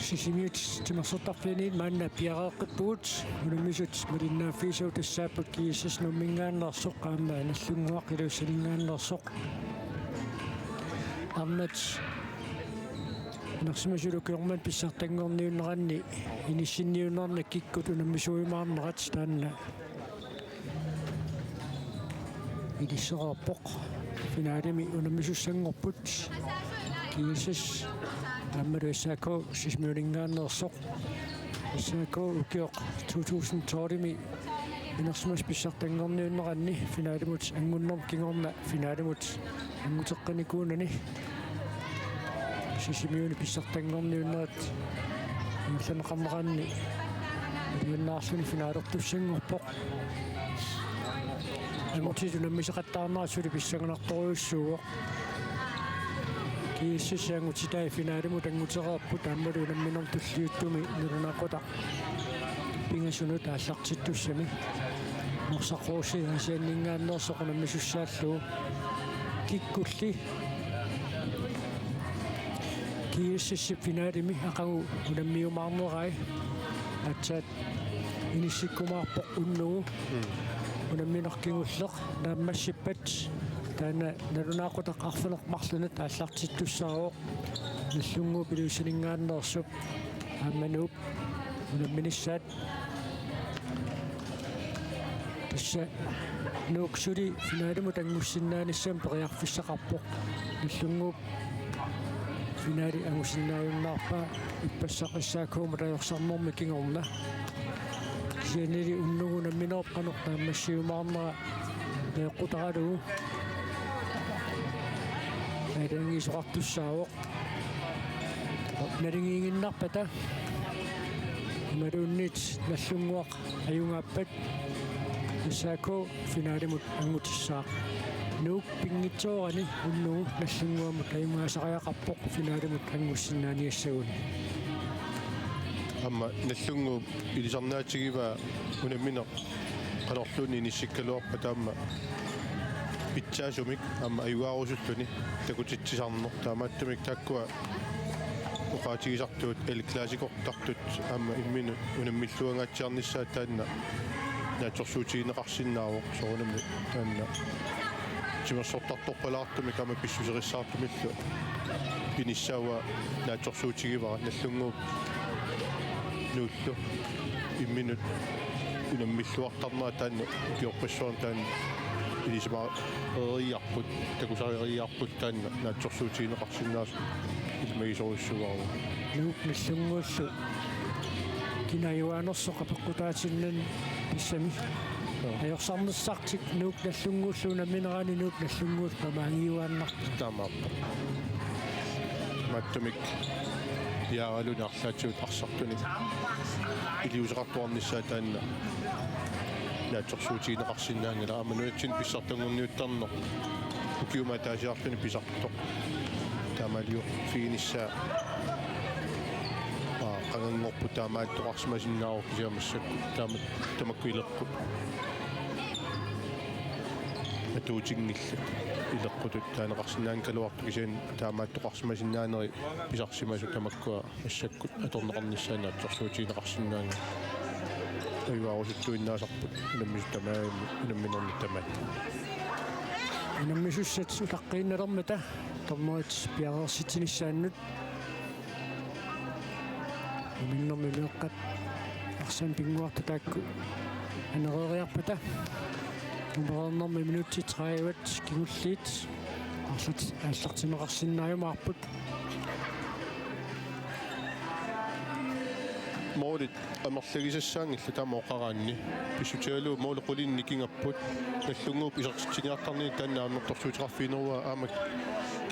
Sisimiut timarsortarfiini maanna piaqaaqippugut unammisut malinnaaffiisau tassaappat kiissas nummingaannersoq qaamma nallunguaq iluussalingaannersoq arnat narsimasulukiorman pissartangorniunneranni inissinniunnerna kikkut unammisuimaarnerat taanna ilissoqarpoq finaalimi unammisussanngorput kiissas Amerisako sismiulingaannersoq Isako ukioq 2012mi inersmas pissartangorniunneranni finaalimut angunnorm kingorna finaalimut anguteqqanikuunani sisimiuni pissartangorniunnerat illanaqarneranni iunnaarluni finaalertussanngorpoq angutisunammiseqattaarnerassuli pissangunartoruissuuq kiississaangutitai finaalimut anguteraarput aammalu unamminorm tulliuttumi nulunaqutaq pingasunu taallartittussami norsaqquussi asianningaannersoq unammisussaalluu kikkulli kiississip finaalimi aqagu unammiumaarnerai atsaat inissikkumaarpoq unnugu unamminerkingulleq naammassippat taana nalunaaqutaq arfunermarluna taallartittussaaruq nallunguu piluusaningaannersup aammanuup unamminissaat tassa nuuksuli finaalimut angussinnaanissam periarfissaqarpoq nallunguup finaali angussinnaajunnaarpaa ippassaqissaakkuuma tajorsarnermi kingorna sianili unnugu namminerp qaneq taammassiumaarnera neeqqutaralugu aitangiisoqartussaaruq nalingiinginnarpata maluunnit nallunguaq ajungaappat issaako finaalimut angutissaaq nuuk pingitsoorani unnugu nallunguamut ajungaasaqajaqarpoq finaalimut angussinnaaniassaguni amma nallungu ilisarnaatigiva unammineq qanorluni nissikkaluarpa taamma pitsaasumik amma ayuaarusulluni takutitsisarneq taamaattumik taakkua uqaatigisartuut elklaasikoqtartut amma imminu unammilluangaatsiarnissaat taanna naatsorsuutigineqarsinnaaruq soorunammi taanna timersortartorpalaartumik amma pissuserissаарtumillu pinissaua naatsorsuutigivara nallunguup nuullu imminut unammilluartarnera taanna kiorpassuarn taanna ilisma eriarput takusariariarput taanna naatsorsuutigineqarsinnaas ilmagisorussugaaru nuuk nallunguullu kinayuaanersoq apeqqutaatinnan pissami ajorsaarnissartik nuuk nallunguullu unamminerani nuuk nallunguul pamaangiuaannartu taamaarpa mattumik yaaraluni arlaatigut arsartuni iliuseqartuarnissaa taanna naatsorsuutigineqarsinnaangala aamanuatsin pissartangorniuttarneq ukiuma taasiarluni pisartoq taamaliu fiinissaa qangangorpu taamaattoqarsimasinnaaruq kisiamassakku tamakkuileqqut atuutiнгилла илеққутут таанеқарсинаан калуарту кисиан таамааттоқарсимасиннаанери писарсимасу тамаккуа ассаккут аторнеқарниссаана атсорсуутигинеқарсинаанга аюарусуттуиннаасарпут наммису тамаами намминерни тамаат наммисуссат сутаққииннермата торнерит пиарерситиниссааннут миннерми меэққат арсан пингуарта таакку анерериарпата nummerernermi minutti 30 kingulliit аллартинеқарсиннааюмаарпут moolit амерлагисассаангилла таама оқараанни писсутигалуу моолеқулинни кингаппут наллунгууп исерситсиниартарни тааннаамнерторсуутеқарфиинеруа аамак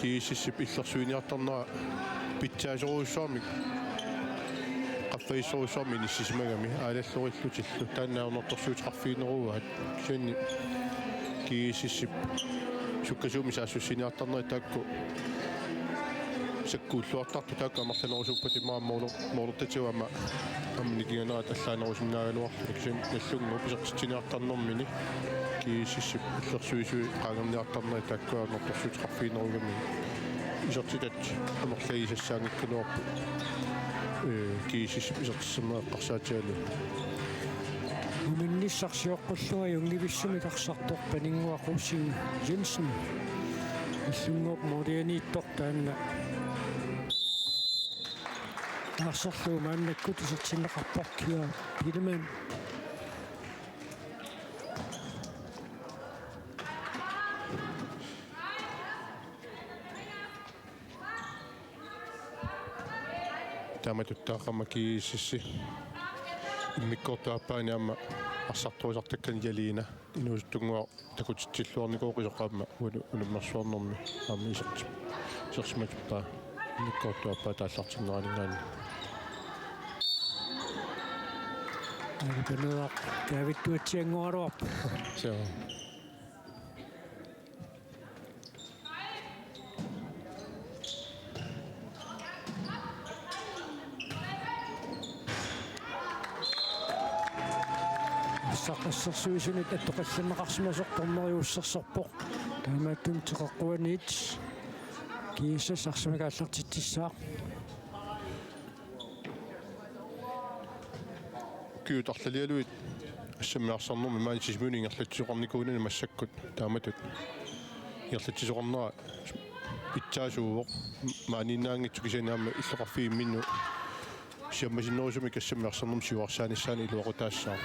кииссиссип иллерсуиниартарнера питсаасоруссуармик qaffaisorusuarmi nissisimagami aalallorillutилlu тааннаамнерторсуутеқарфиинеруа кисианни кииссиссип суккасууми саассуссиниартарнери таакку саккууллуартарту таакку амерланерусуппати моолертатиуама амникиганерат аллаанерусиннаагалуарла кисиан наллунгу писертитсиниартарнэрмини кииссиссип иллерсуисуи qaangerniartarneri taakkuarnertorsuutеқарфиинеругами исертитат амерлаагисассаангиккунуарпу киисис исертиссамааққарсаатиалу уминниссарсиоққуллуга юнгивиссуми тарсартор панингуақуси Jensen иллунгоп модианииттор таанна арсерлуу мааннаккут исертиннеқарпоркиа пилман тааматуттаақама киисисси иммиккортуаппаани аама арсартуисартаккани ялиина инуустунгуа такутитсиллуарникооқисоқаама унуммерсуарнэрми аама исертиматуппаа иммиккортуаппаа тааллартиннераанингаани агэнаа кавиттуатсиангуаруап саа сақассерсуисунит аттоқалланеқарсимасортормериуссерсорпоқ таамааттун теқаққуаниит кииссас арсимагааллартитсисаа киутарлалиалуит ассаммиарсарнэрми маанисисмуни ингерлатсиоқарникуунани массаккут тааматут ингерлатсиоқарнера итсаасууоқ мааниннаангитсу кисанаама иллоқарфиимминну сиаммасиннерусуми кассаммиарсарнэрми сиуарсааниссаани илуақутаассаа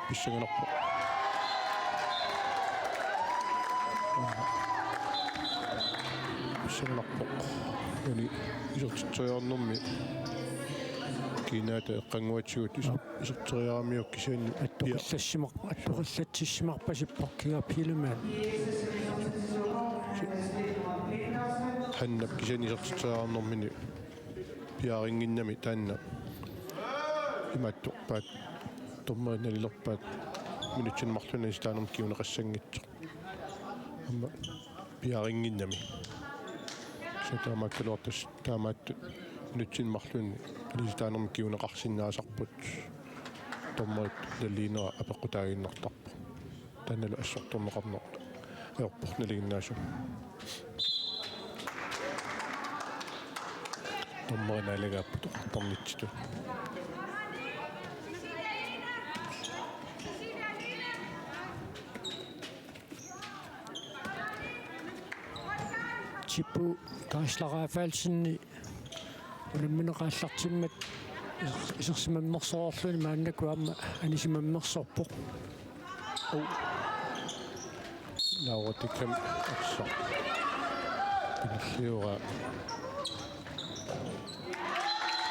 писсагнерпо писсагнерпо яни исертитсориарнэрми кинаата эққангуатсигут исертериарамиук кисаани аттоқаллатсимарпасиппаркига пилман ханнап кисаани исертериарнэрмини пиарингиннами таанна имааттуқпаат томмааналилерпаат минутсинмарлуна истаанерм киунеқассангитсо амма пиарингиннами сатаамааккалуартас таамаатту минутсинмарлуни илистаанерм киунеқарсиннаасарпут томмаат наллиинера апеққутаагиннартарпу таналу ассорторнеқарнер аерпорналигиннаасу томмааналагааппут артарнитситу чипу кааслагаафаалсинни улимминеқааллартиммат исерсимаммерсоорлуни мааннакуамма анисимаммерсорпоқ науатиккам арсаа пилиура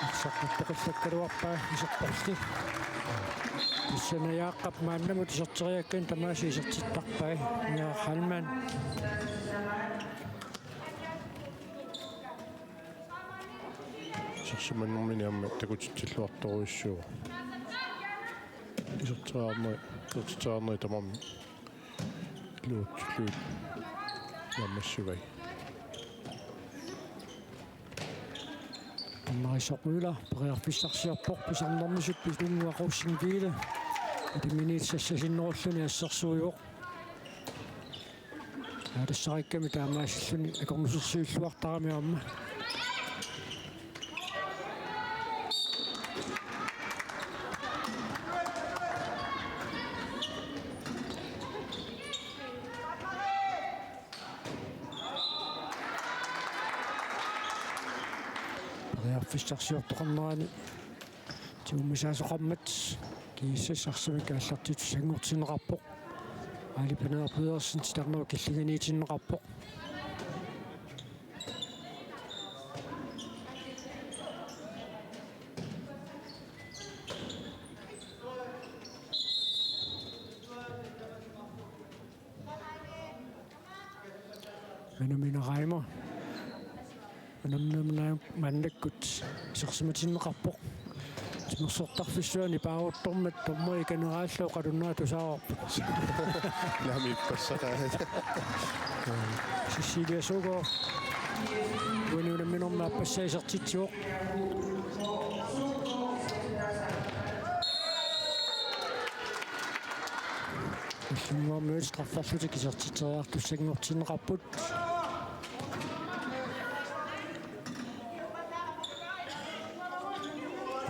арсаққаттоқиллаккалуарпаа исерпорли иссанаяаққап мааннамут исертериаккан тамааси исертиттарпаа ниа халман симаннэрмини амма такутитсиллуарторуиссуа исертериарнери тамарми луут ямассувай маисоқуила периарфиссарсиарпоқ писарнэрмисут писунгуақуссингиила атиминитсассасиннеруллуни ассерсуйоқ адассарикками таамаассаллуни акорнусерсиуллуартарами аама фиссарсиортоқарнерани тиуммисаасоқармат кииссассарсимикааллартит сангортинеқарпоқ алипанаа пуерсин титарнава киллиганиитиннеқарпоқ минерайма намнамна маннаккут сэрсиматиннеқарпоқ тимерсортарфиссуани паавуттормат томмой канерааллоо қалуннаа тусаарпу нами пассатаа сисилиасуго уинунаминорма пассаисартитсуоқ иллунгуармуут страффарлутик исертитериартуссагнортиннеқарпут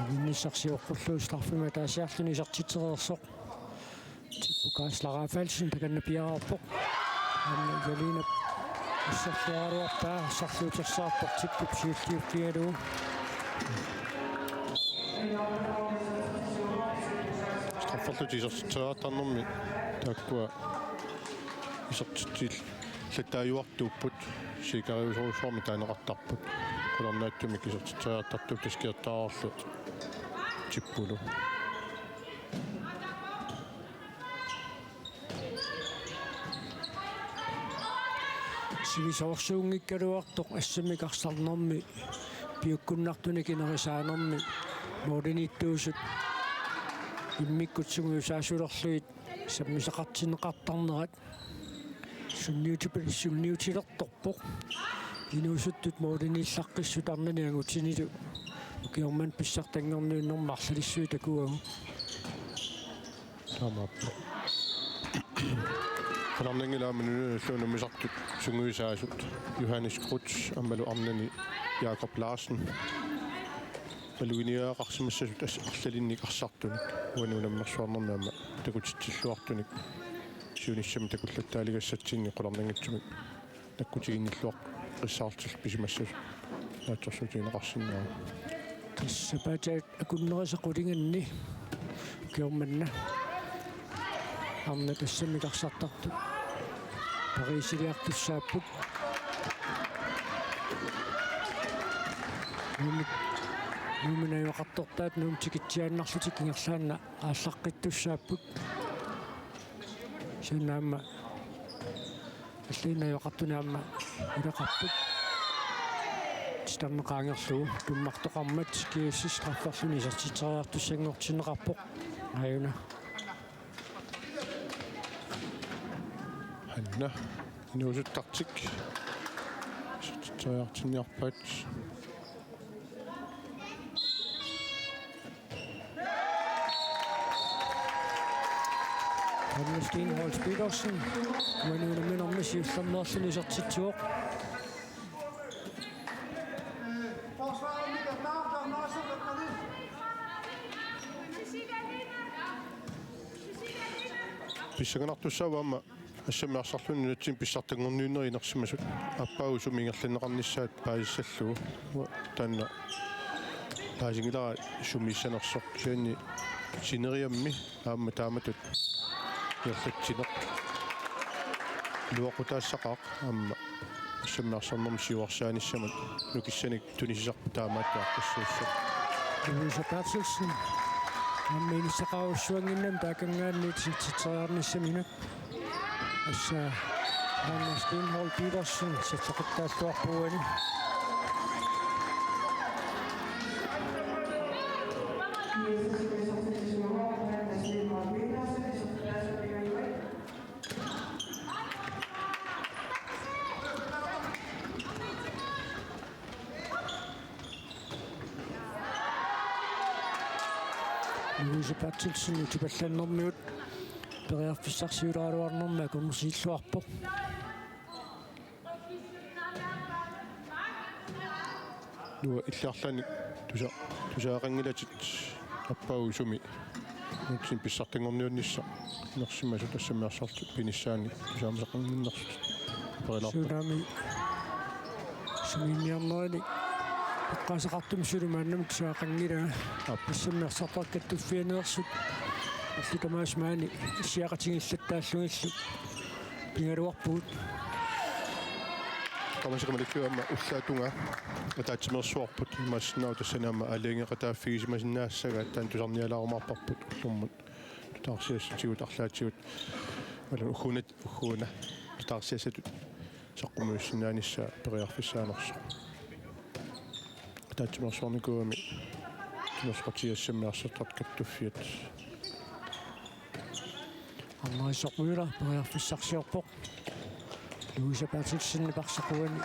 Vinnisarsiuqqulluustarfima taasiarluni isartitserersoq tippukaaslaraafaalsin takannapiararpoq anna jalina issarluaruarpaa sarluutersaarpoq tippup siulliukkialuu Straffarlut isartitseraatarnermi taakkua isartitil латааюартууппут сикариусоруссуарми таанеқартарпут кулернааттумик исертитсериартартуп таскиертааарлут типпулу сивисоорсуунгиккалуартоқ ассамикарсарнэрми пиуккуннартуни кинерисаанерми моодиниттуусут иммиккутсугуусаасулерлуит саммисақартинеқартарнерат сунниутилерторпоқ инуусуттут моодиниллаққиссутарнани агутсинилу укиорман писсартангернуиннэрмарлалиссуи такуагу тамаппа фанарнингилааминуна луунамисартут сунгуисаасут Johannes Krutz аммалу арнани Jakob Larsen малуиниаақарсимассасут арлалинникарсартуник уанунаммерсуарнернаама такутитсиллуартуник сиуниссами такуллаттаалигассатсинни qulornangitsumik наккутигинниллуақ qissaartil pisimassut наатсорсутинеқарсинаа тассапаатаат акуннерисақулинганни киорманна арна тассамикарсартарту парисилиартуссааппут нуминаюақартортаат нуумтикитсиааннарлутик кингерлаанна ааллаққиттуссааппут синаама аллинаюақартунаама илеқарпут стаммеқаангерлуу туммартоқармат киуссис траффарлуни сертитсериартуссангортинеқарпоқ аюна ханна инуусуттартик сертитсериартинниарпаат Sten Holst Petersen, men nu er det mindre med sig, som også lige så tit til. писсаганартуссааваама ассамиарсарлуннутсин писсартангорнуиннеринерсимасут аппаагусумингерлиннеқарнissaат паиссаллугу таанна таасингилара сумиссанерсоқ сианни синериамми аама тааматут ярлатсинеқ луақутаассақаақ аама ассамиарсарнерми сиуарсааниссамат нукиссаник тунисисарпу таамааттуаққиссууссоқ Louise Bertelsen, амминисақаруссуангиннам таакангаанни титсериарниссамина асса Anna Sten Holst Petersen серлақиттааллуарпуани Louise Bertelsen utipallannermiut periarfissarsiulaaluarnerma kunnersiilluarpoq nuo иллиарланик тусаақангилатит аппаагусуми нутсин писсартангорниуннисса нерсимасу тассамиарсарту пиниссаани тусаамасақангиннерсут периларпу Tsunami Suminiarnerli эққасеқартум сулумааннам тусаақангила писсаммерсартаркаттуффианеерсут алликамаасмаани исиақатингиллаттааллугиллу пингалуарпуут камасакамаликкуамма уллаатунга атаатсимерсуарпут имаассинаа тассанаама алингеқатааффигисимасинаассага таан тусарниалаарумаарпарпут уллуммут тутаарсиассатигут арлаатигут вала ухуна тутаарсиассатут саққумуссинааниссаа периарфиссаанерсо атаатсимерсуарникуами тунерсқатиассаммиарсартарт каттуффиат аммаисоқуила периарфиссарсиорпоқ Louise Bertelsen парсақуани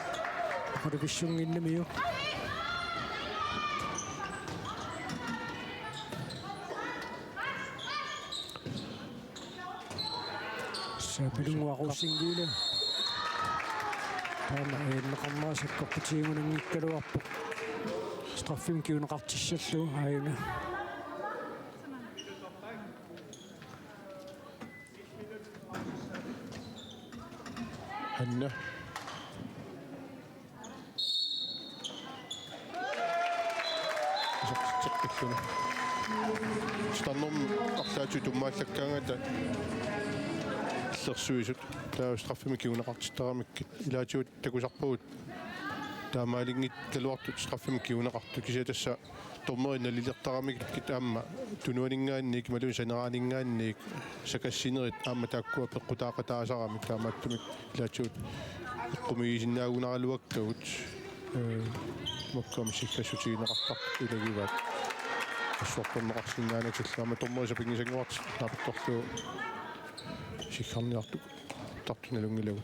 ақалуписсунгиннамиу сапилунгуақуссингиула таана ээннеқарнаасаккорпутиигунангиккалуарпоқ straffim kiunaqartissallu aina Hanna isaqtitteqqilluna станном арлаату туммааллаккаангата иллерсуисут таа страффими киунеқартиттарамиккит илаатиут такусарпагут таамаалингит калуартут страффими киунеқарту кисиатасса тормерина лилертарамиккит аама тунуанингаанник малун санераанингаанник сакассинерит аама тааккуа пеққутаақатаасарамик таамааттумик илаатиут иккумигисиннаагунаралуаккагут моккам сиккассутигинеқартар илагиваат ассуарторнеқарсиннаанатиллаама тормериса пингисангуарт таапторлу сиккарниартук тартуналунгилагу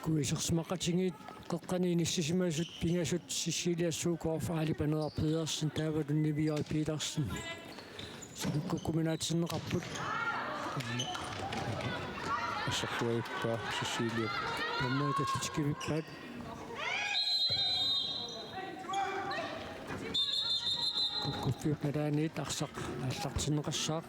куисерсмақатингит қеққани ниссисимаасут пингасут сиссилиассуукорф аали панерар педерсен таавалунни виай пидерсен куккуминаатсиннеқарпут ассарлуиппаа сиссилиа наммааталлитикивиппаат куккуффиуп надаанит арсақ аллартиннеқассаа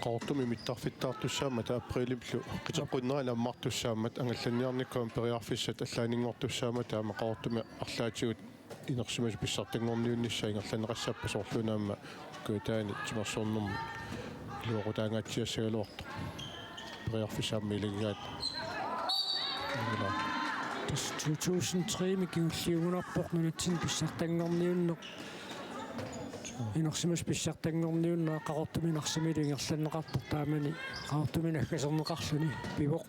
qaortumi mittarfittaartussaammat apriliplu qiteqqunnerala ammartussaammat angallanniarnikkuam periarfissat allaaninngortussaammat taama qaortumi arlaatigut inersimas pissartangorniunnissa ingerlaneqassappa soorlunaamma kuutaani timersornermu luoqutaangaatsiassagaluarta periarfissaammi ilagigaat tas 2003 mikiulliugunarpoq nunatsin pissartangorniunneq инерсимас писсартангорниуннаа қақортуминарсимили ингерланнеқартор таамани қақортумин аггасернеқарлуни пивоқ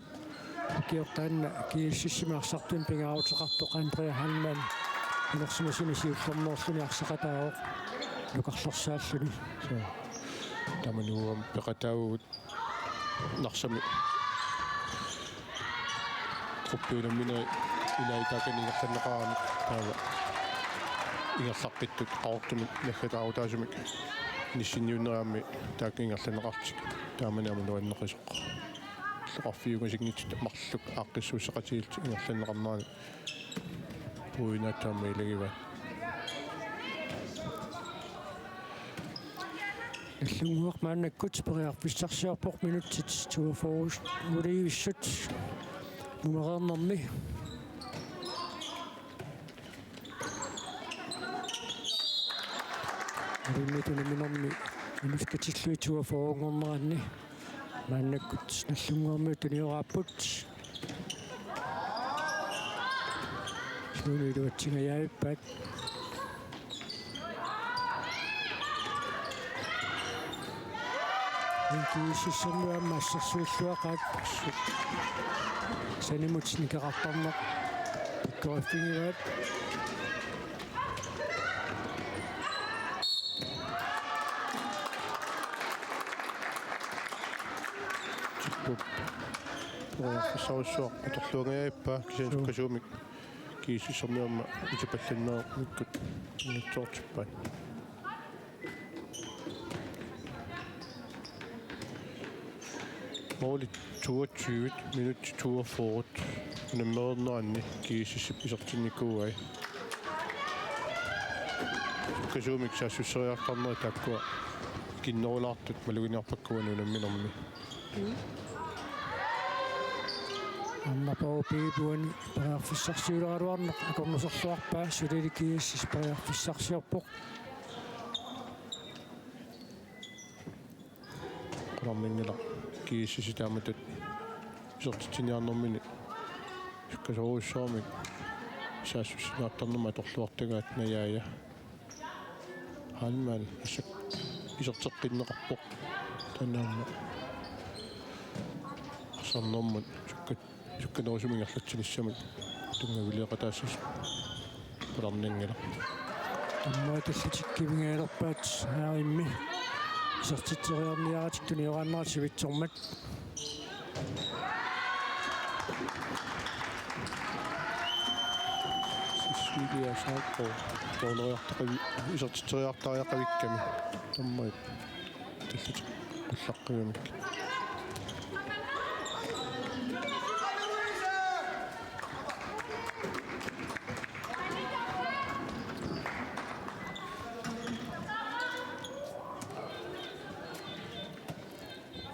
киортаанна кииссимаарсартун пингааутеқартоқ Андреа Халман инерсимасуни сиуллерноорлуни арсақатаавоқ лукарлорсааллуни тамануам пеқатаагут нарсами труппиунаммина илаитаакани ингерланнеқарами таава ингерлаққиттут qaortumi наггатаавутаасумик ниссинниуннераами таакингерланеқартик тааманаама нуаннеқисоқ леқарфиугасигнит марлук ааққиссуусеқатигилти ингерланеқарнаани пуинаатаама илагива иллунгуақ мааннаккут периарфиссарсиарпоқ минутсит туафорус муливиссут нумерернерми риммитунаминерми минускатиллуитуа фоонгорнеранни мааннаккут наллунгуарми туниорааппут сунилуатсингаяаппат инкисиссернуамма ассерсууллуақаат санимутсникеқартарнеқ пиккориффигиваат фисаруссуақ аторлуангаяиппа кисиануккасуумик кииссисерниамма итапалланнаа миккут нутсоортиппаат Målet 22 minut 42 nummerernaanni kiisissip isertinnikkuuai kasuumik saassuriartarneri taakkua kinnerulaartut maluginiarpakkuanuunamminermi аммапаа пигипуани париарфиссарсиулераалуарнеқ акорнусерлуарпаа сулиликииссис париарфиссарсиарпоқ qulaarminnila kiissisitaamatat isертитиниарнэрмини иккасоруссаамик саассусинаартарнерма аторлуартагаат наяая халмал исак исертеққиннеқарпоқ танаама сарнэрмут сукканерусумингерлатсилиссамик тунгавилиақатаассас пуларнингила аммааталлатиккивингаалерпаат ааримми сертитсериарниаратик туниорааннерат сивитсормат илиасааққо тоолериартақави исертитериартариақавикками таммай таллут qulлаққиумик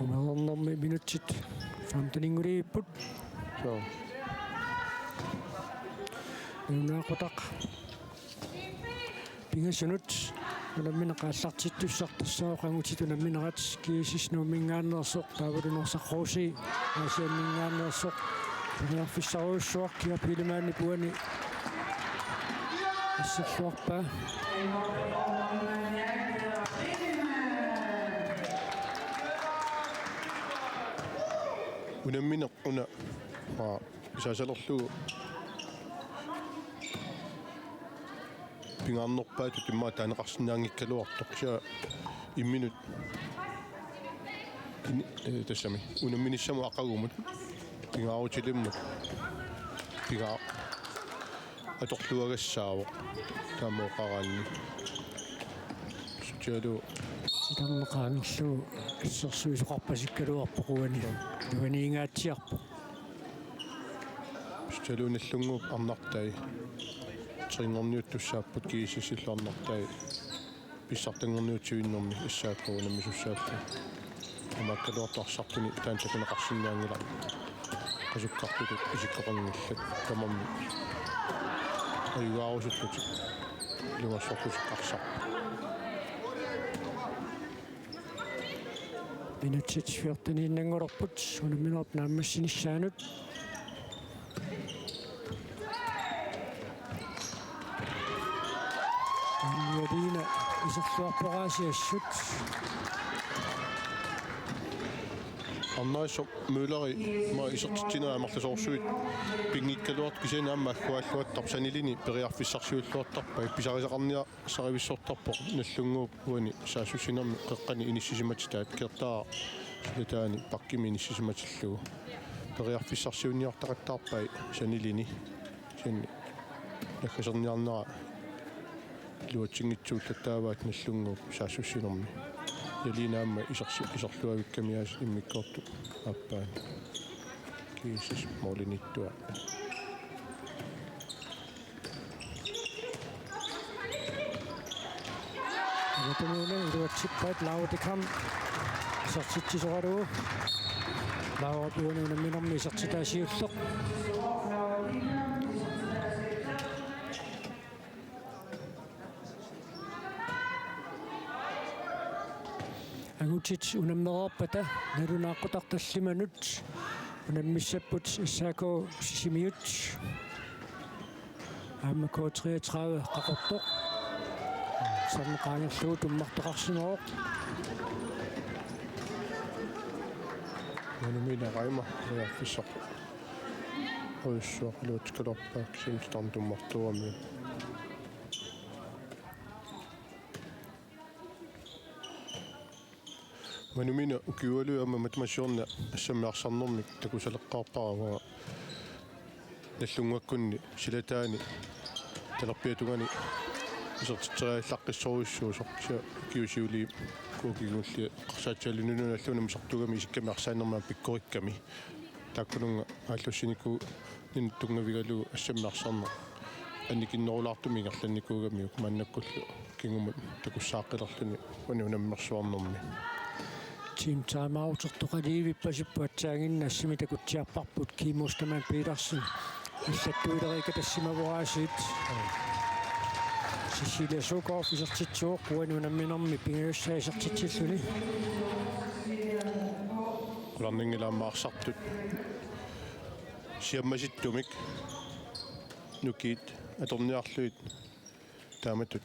Unaornermi minutsit 15 inguriipput so unaaqutaq pingasunut unamina qaallartittussartassao qangutituna minarat kiisisnuumingaannersoq taavalunorsaqquusi aasiammingaannersoq puniarfissaruussuaq kiapilimaanni puani assalluarpa unammina una isaasalerlugu pingaarnerpaatu timmaa taaneqarsinnaangikkaluartoq sia imminut tassami unamminissamu aqagumut pingaarutilimmut pingaa atorluagassaaவோq taamooqaraanni sutialu sitarneqaangillu issersuisuqarpasikkaluarpoquani nuaniingaatsiarpo sutialuunallunguup arnartai tringorniuttussaapпут kiisissilluarnartai pissartanngorniutivinnermi issaappuunammi sussaappu амаккалуартарсартуни таантакунеқарсинаангила qasukkartutut isikkoqanngillat tamammi аюгаарусуллути лугассортусеққарсар minutsit 14 innangorput unamminerp naammassinissaanut annialina iserluarporaasiassut арнаасо муулери ма исертитинаа амарласоорсуит пингиккалуарт кисинаамма аккуаллуат тарсанилини периарфиссарсиуллуартарпа писарисақарниа саривиссортарпо наллунгууп уани саасуссинерми қеққани иниссисиматитаат кертаа сулитаани паккими иниссисиматиллугу периарфиссарсиуниартақаттаарпай санилини синни наккасерниарнера луатсингитсууллаттааваат наллунгууп саасуссинерми ялинаамма исерлуавиккамиаас иммиккорту аппаан киисис молиниттуа Vatumunen ruotsippaat lautikam sortitsisuaruu lauapuununa minammi sortitaasiulleq angutit unammerorpata nalunaaqqutartallimanut unammissapput issaako sisimiut aamako 33 qaqortoq sarneqaangerlugu tummartoqarsineroq нунумина райма периарфиссар оиссуақ луутикалорпаак симстарн туммартуами манумина укиуалуама математиорна ассаммиарсарнэрмик такусалеққарпарава наллунгуаккунни силатаани талерпиатугани исертитсериаллаққиссоруйссуусоқса киусиули куукигулли қарсаатсиалунуналлунами сартугами исикками арсаанермаа пиккорикками тааккунунга ааллуссинику нинтунгавигалу ассаммиарсарнер анникиннерулаартумигерланникуугамиук мааннаккуллу кингумут такуссааққилерлуни униунаммерсуарнэрми Team timeout-ertoqaliivipпасиппуатсаагинна ассими такутсиарпарпут кимустаман Петерсен иллаттуилерика тассимавораасит Cecilia Sukov исертитсууq уанунамминерми пингаюссаисертитсиллуни куларнингилааммаарсартут сиаммаситтумик нукит аторниарлуит тааматут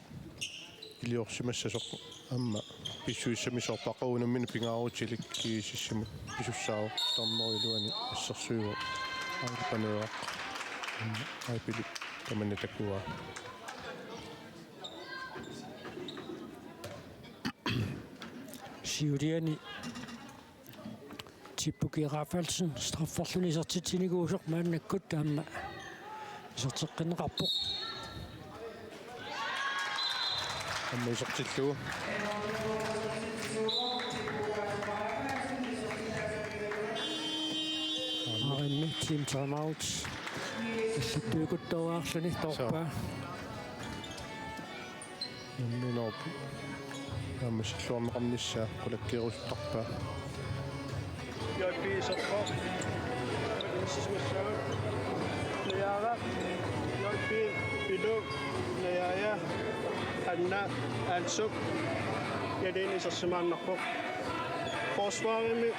илиорсимассасоқ амма писсуиссамисорпақарунаммина пингаарутилик киисиссимут писуссаау тарнерилуани ассерсуйва аалпанеақ айпили таманнатаккуа Siuliani Tippuki Raffalsen strafforluni isertitsiniguusoq maannakkut taamma iserteqqinneqarpoq амма исертиллугу Arinni team timeouts. Иллуттуикуттуаарлани торпаа. нэмноо амма силлуарнеқарниссаа qulakkirusstarpaa JP-sappa issismassagut nayaara JP pidu nayaaya anna ansuk yadin isassumaannarpo forsvarimi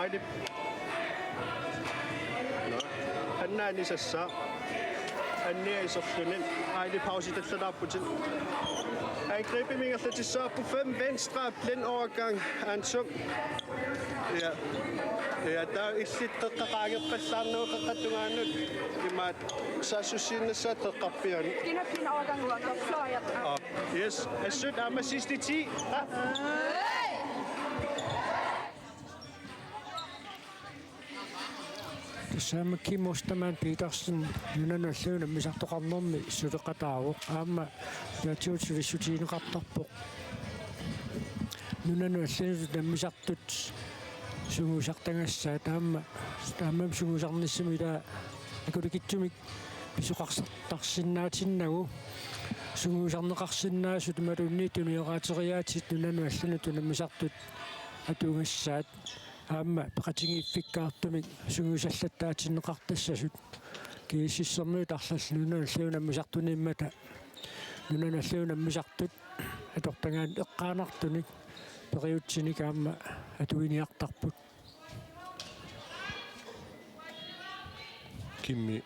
aidip anna anisassa annia iserlunin aidip pausitallatаарputin Angrebning af det så på 5 venstre blindovergang ansuk. Ja. Ja, der er lidt der rækker præsent noget katunganut. I mat så synes så der kapper. Din er fin overgang ud og fløjer. Yes, jeg synes at man sidste 10. Samme Kim Petersen nunanalluuna misartoqarnermi suleqataaruq aamma naatiutivissutiineqartarpoq nunanalluunu tammisartut sungusartangassaa taammam sungusarnissimila akulikitsumik pisuqarsartarsinnaatinnaagu sungusarneqarsinnaasut maluunni tunioraateriaatit nunanalluunu tunammisartut atuungassaat aamma peqatingiiffikkaartumik sungusallattaatineqartassasut kiississermi tarlall nunanalluunammisartuniimmata nunanalluunammisartut atortangaan eqqaanartunik periutsinik aamma atuiniartarput kimmi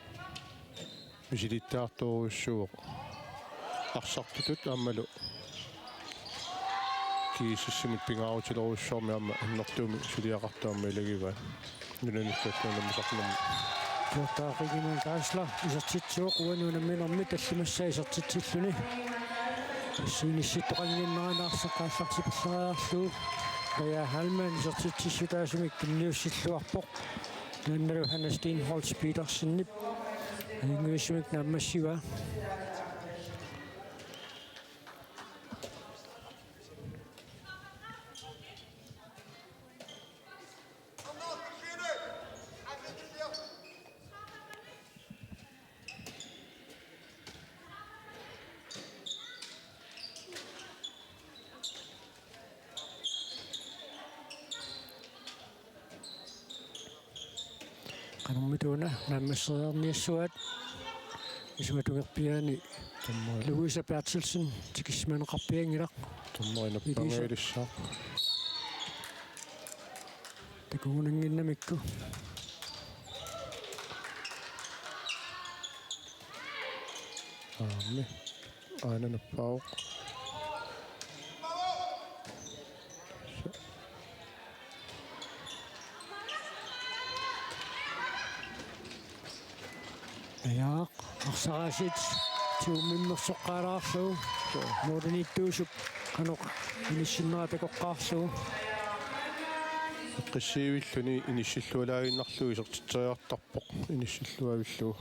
misilittaartuurussuuq arsartutut aammalu kiississimit pingaarutileruussormi aamma annertuumi suliaqartuamma ilagiva nunanillalluunammisarnermi tuottaaqigimun kaasla isertitsuuq uanuunamminermi tallimassаа isertitsilluni siinissittoqanginneranaarseqqaallartipalleriarluu Ria Halman isertitsissutaasumik kinniussilluarpoq nannalu Hannes Steenholz Petersenip inguissumik naammassiva qanermituuna naammasseriarniassuat isuatugerpiaani Louisa Bertelsen tikismaneqarpiangilaq tummoinappangiilissaa takuunanginnamikku aammi aananappauq Ja, arsaraasit tuumimmersoqqaalaarluu moodernittuusuk qanoq inissinneratakoqqaarluu qissiivilluni inissillualaaginnarluu isertiteriartarpoq inissilluavilluu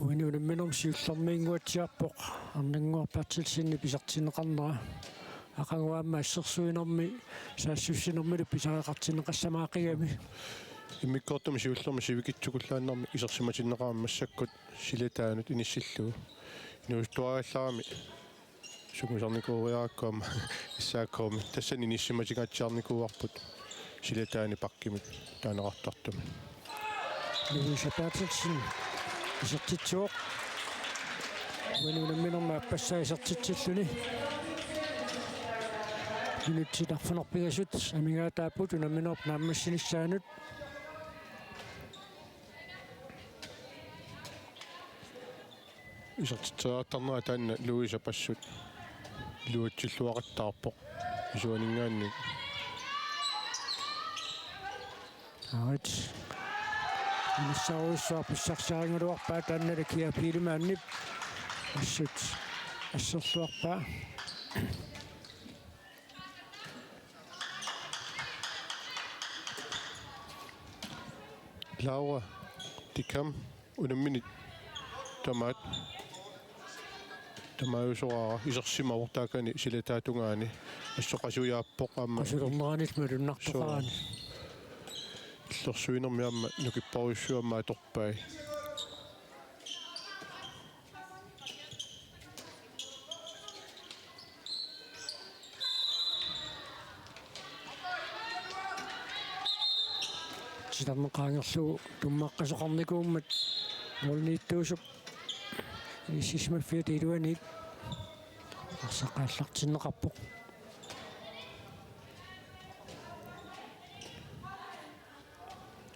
uinuunamminerm siullermiinguatsiarpoq arnanguarpartilsinni pisartineqarnera aqanguaamma assersuinermi saassussinermilu pisareqartineqassamaaqigami иммиккортуми сиуллерми сивикитсукуллааннарми исерсиматиннеқаамассаккут силатаанут иниссиллуу нуустуагалларами сугусарникууриараккуама иссааккууми тассан иниссиматигаатсиарникууарпут силатаани паккимик таанеқартартуми Louisa Bertelsen isertitsuoq uinuunamminerma appassaa isertitsilluni Minutsinarfunerpigasut amingaataaput unamminerp naammassinissaaanut исертитериартарнера таанна Луиса пассут луатсиллуақаттаарпоқ исуанингаанни аат иниссааруссуар писсарсаарингулуарпаа тааннала киапилимааннип ассут ассерлуарпаа Laura Dikam unamminit tamaat tamaayusoraa isersimavurtaakani silataatунгаани ассоқасуяаппоқ аама qasulerneranit malunartoqarani иллерсуинермиамма нукиппаруйссуамма аторпай sitarneqaangerlugu tummaqqasoqarnikuummat molniittuusup issismaffiat iluaniit arsaqaallartinneqarpoq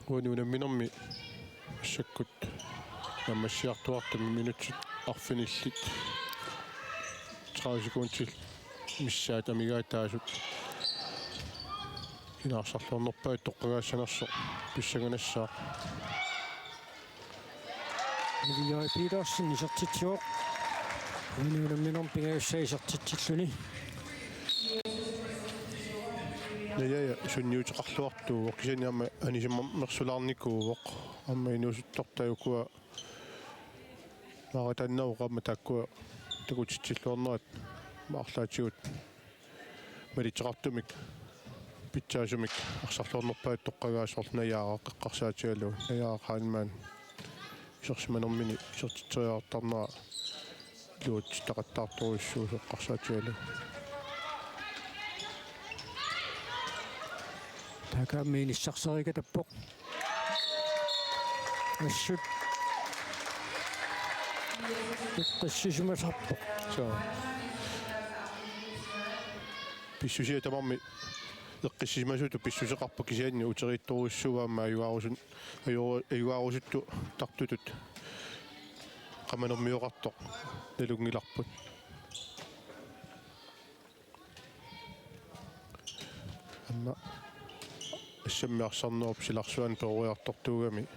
уани унамминерми ассаккут наммассиартуартами минутсит арфиниллит 30 секундтил миссаат амигаатаасут инаарсарлуарнерпаат тоққагаассанерсо писсаганассаа Ilioi Petersen isertitsuoq unuunamminerm pingajussaisertitsilluni наяя сунниутеқарлуартуу кисаниама анисиммерсулаарникууоқ амма инуусуттортаюкуа маратаннауқамма таккуа такутитсиллуарнерат маарлаатигут малитеқартумик питсаасумик арсарлуарнерпаат тоққагаасорлу наяаақ қеққарсаатигалу наяақаанмаан исерсиманермини исертитсериартарнера луут тақаттаарторуссуу эққарсаатигалу такаммиин иссарсерикатаппоқ ассут эққиссисумасарпоқ саа писсусиа тамарми эққиссисимасуту писсусеқарпа кисианни утериитторуссууаама аюаарусутту тартутут qamанермиоқартоқ налунгиларпут амма ассаммиарсарнеруп силарсуан перуиартортуугами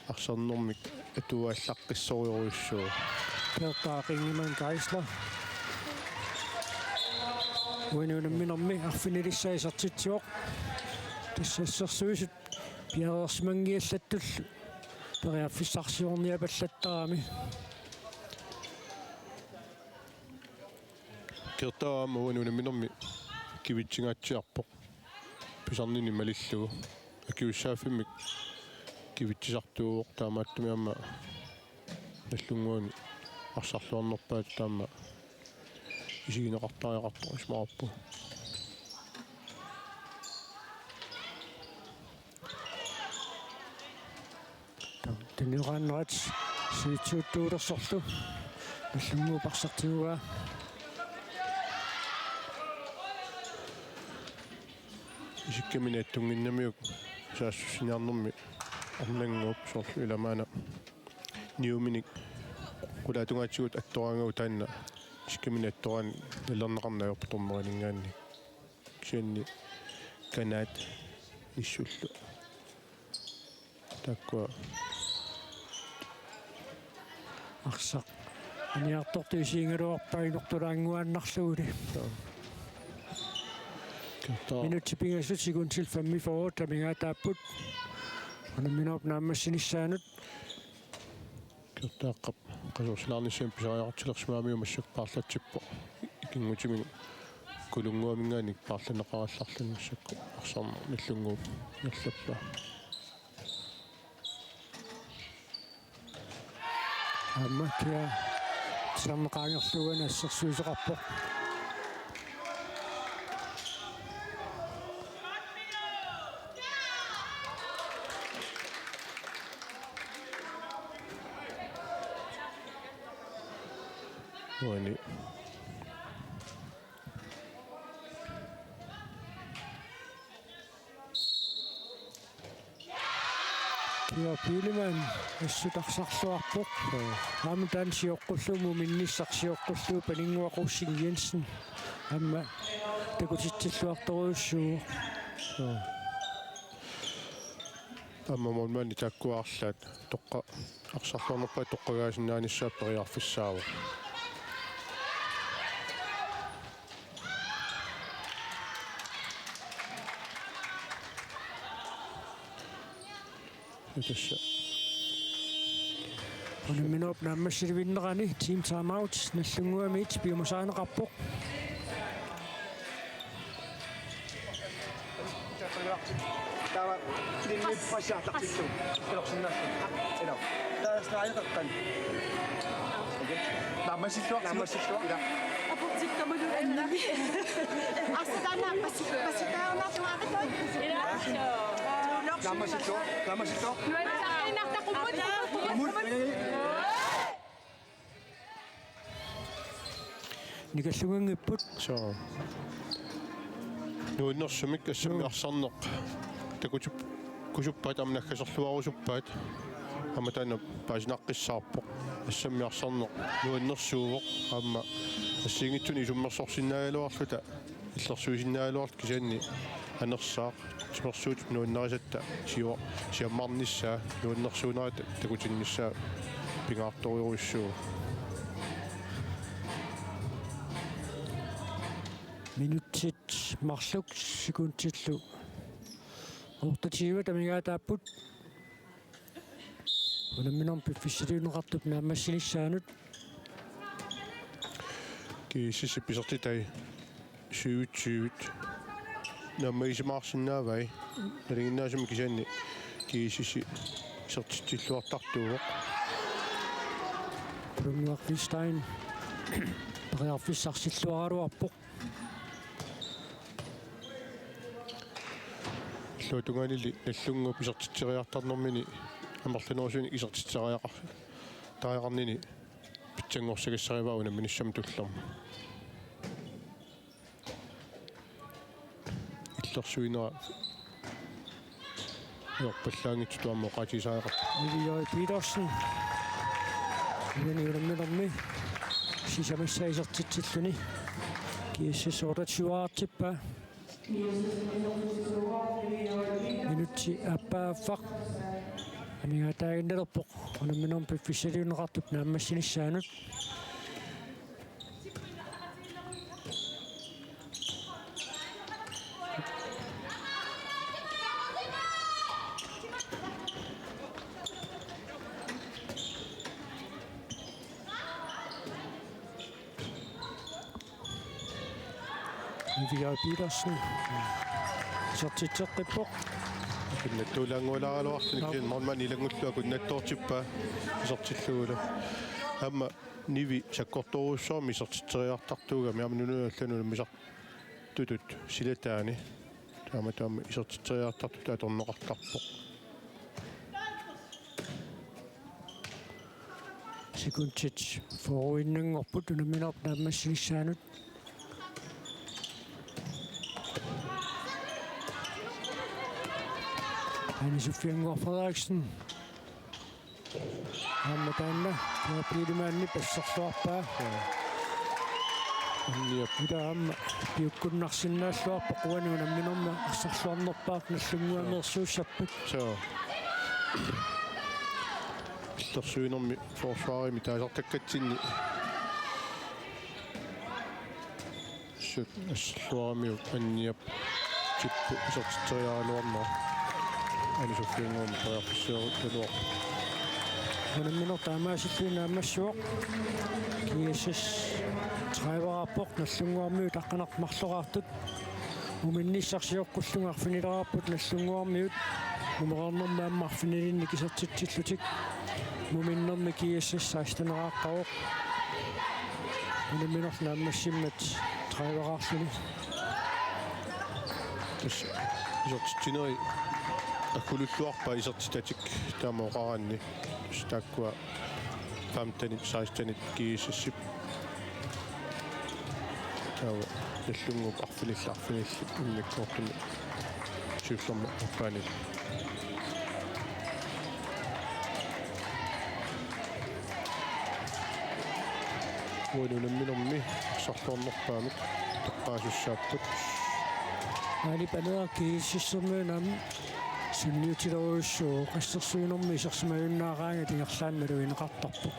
арсарнэрмик атуааллаққиссориоруйссуу пертаақингиман кайсла уинуунамминерми арфинилиссаисартитсуоқ тассассерсуисут пиареерсимангиаллаттуллу периаффиссарсиорниапаллаттарами кертаама уинуунамминерми кивитсигаатсиарпоқ писарнини малиллугу акиуссааффимик кивитсисартууоқ таамааттумиамма наллунгуани арсарлуарнерпаат таама исигинеқартариақарпо исмаарпу тэнерааннерат сиитсууттуулерсорлу наллунгуу парсартигуа исиккамини аттунгиннамиук саассусиниарнэрми орнангууп соорлу иламаана ниуминик кулаатунгаатсигут аттораангау таанна исиккамини аттораан налернеқарнаёрпу тормерингаанни кисианни канаат иссуллу таккуа арсақ аниартортуисиингалуарпаинортулаангуааннарлугули минутти пингасут секундтил 5 forward тамигаатааппут анаминооп нааммассиниссаанут кертааққап қасуурсилаарниссаам писариартилерсимаамиу массак paarlatippo икингутимин кулунгуамингааник paarlanеқаралларлуннассакку арсарна наллунгуу нерлаппа аммакиа саммақаангерлугана ассерсуисеқарпоқ уани киа пилиман ассутарсарлуарпоқ аама таансиоққуллууму минниссарсиоққуллуу палингуақуссин Jensen амма такутитсиллуарторуйуссуу аммамолмани таккуаарлаат тоққа арсарлуарнерпаа тоққагаасиннааниссаа периарфиссаава tässä on minä nämässä vinnarani team timeout näsungua mit biomasaan rappo Tämä niin passaa taktisu. Keloksin näistä. Enää. Tästä ajatakkan. Nammasittua. Apportita mo dun enemy. Astana pasita na tumakot. Nammasittua. nikäsungangiput Så nu innersumik assamiarsanneq kusuppaat amnakkaserluarusuppaat аматана паасинаққиссаарпоқ ассаммиарсарнеқ нуиннэрсууоқ аама ассигитсуни суммерсорсинаагалуарлута иллерсуисинаагалуарлу кисаанни анерсаақ тимерсуут нуиннерисатта сиаммарниссаа нуиннэрсуунерата такутинниссаа пингаарториуруссуу минутсит марлук секундтиллу ортатиива тамигаатааппут Olemme piffisidynqartup naammassinissaanut кисиссипписертитай сюутсуут наммаисимаарсинаавай налингиннаасуми кисаанни кисисси сертиттиллуартартууоқ Brumwarfistein Briarfissarsilluaraaluarpoq луутунгаанили наллунгу писертитсериартарнэрмини амерланерусуни исертитсериақар тариақарнини питсангорсагассаривауна миниссам туллерма иллерсуинера йорпаллаангитсу туаммо qaatisaaqat Ilioi Petersen Yuniulammilermi sisamissaisertitsilluni kiissisuortatsuaartippa minutti appaaffaq амигаатаагиннерпоқ онамминерм пиффисалиунеқартуп нааммассинissaanут Ilioi Petersen сертитсеққиппоқ киннаттуулаангуалааралуарлуни киан морман илангуллуа куннаттоортиппа исертиллуула амма ниви саккорторуссуарми исертитсериартартуугами амнунуалланула мисар тутут силатаани таама исертитсериартарту тааторнеқартарпоқ секундтит форуиннангорпут унаминерп нааммассинissaanут Anne-Sophie Frederiksen Hammatanna piidimaanni passarluarpaa ida amma piukkunnarsinnaalluarpa quanuunamminerma assarluarnerpaaq nallunguameersuussarput så иллерсуинерми форсварими таасартаккатсинни сут ассаллуарамиу анниап типпу исертитсериаралуарнаа Anne-Sophie Frederiksen унамминер таамаасиллуинаамассуоқ киэсэс трайвараппоқ наллунгуармиут аққанармарлораартут уминниссарсиоққуллунгарфинилераарпут наллунгуармиут мумеқарнэрмааммарфинилинни кисертитсиллутик муминнэрми киэсэс саастанерааққавоқ унамминер наамассиммат трайвараарлуни тас исертитсинери аккулуллуарпа исертитатик таамооқаранни стаккуа 15-16 киисассип таа наллунгуп арфилилларфинилли иммиккоортуми сиуллерма аппаанил уунунамминерми сарлуарнерпаамик таққаасуссааппут али панера кииссиссермуунам синниутилеруйуссуу qassерсуинерми исерсимаюннаараанга тингерлаанналу инеқартарпоқ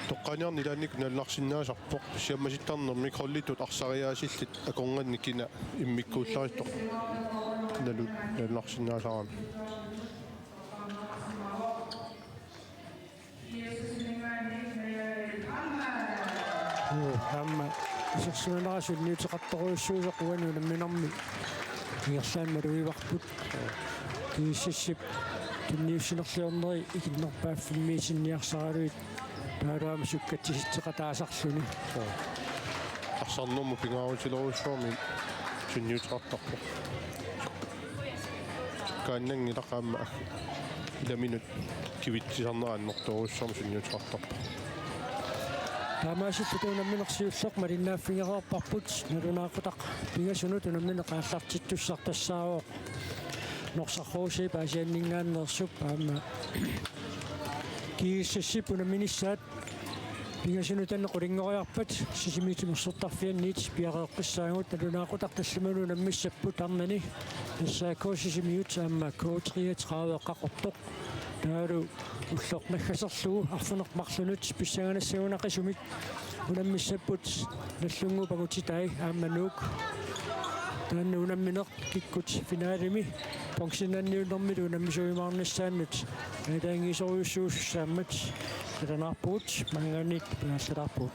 тоққаниарни лааник налларсиннаасарпоқ сиаммаситтарнерми кроллитут арсариаасиллит акорнганни кина иммиккууллариттоқ налу налларсиннаасарами Amma isерсунараасулни утеқарторуйссуусоқуану намминарми иерсаанма луиварпут кииссиссип тунниуссинерлиорнери икиннерпааффиммиисинниарсаралуит таалаама суккатсиситтеқатаасарлуни арсарнэрму пингаарутилоруссуарми сунниутеқартарпо кааннангилақаама иламинут кивитсисарнерааннэрторуссуарми сунниутеқартарпо таамааситту намминерсиуллеқ малиннааффигерааппарпут налунаақутақ пингасуну тунамминеқааллартиттуссартассаавоо норсаррууси паасианнингааннерсуп аама кииссиссипуна миниссаат пингасуну таннеқулингориарпат сисимиитимерсортарфианниит пиареэққиссаагут налунаақутақ таллумалу наммиссаппут арнани тассаакоосисимиут аама коотриатраавеққақортоқ таалу уллорнаггасерлугу арфунермарлунут писсаганассагунақисумит унаммиссаппут наллунгу пагутитай ааммануук таанна унамминеқ киккут финаалими понксинанниунэрмилу унаммисуимаарнассааннут таангисориуссуусааммат иланаарпуут манганик пиаллараарпуут